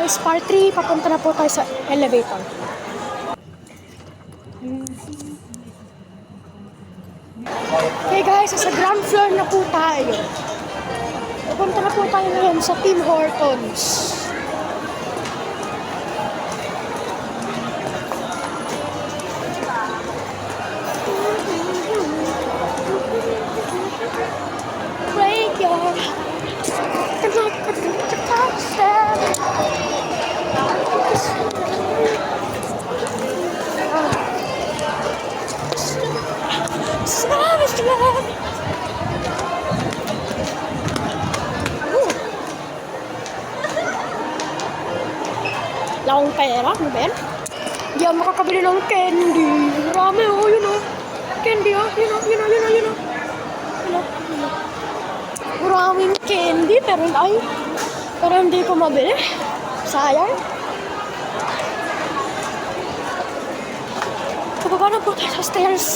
guys, part 3, papunta na po tayo sa elevator. Okay guys, sa ground floor na po tayo. Papunta na po tayo ngayon sa Tim Hortons. Break your heart. Savage love. Lakong pera, ano ba yan? Hindi ako makakabili ng candy. Marami oh, yun oh. Candy oh, yun oh, yun oh, yun oh, yun oh. Yun oh, yun oh. Maraming candy, pero hindi ko mabili. Sayang. Pababa na po tayo sa stairs.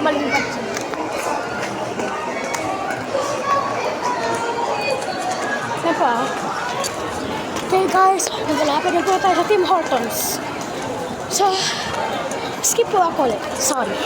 Malibat siya. Napa? Okay guys, nagalapit na po tayo sa Tim Hortons. So, skip po ako ulit. Sorry.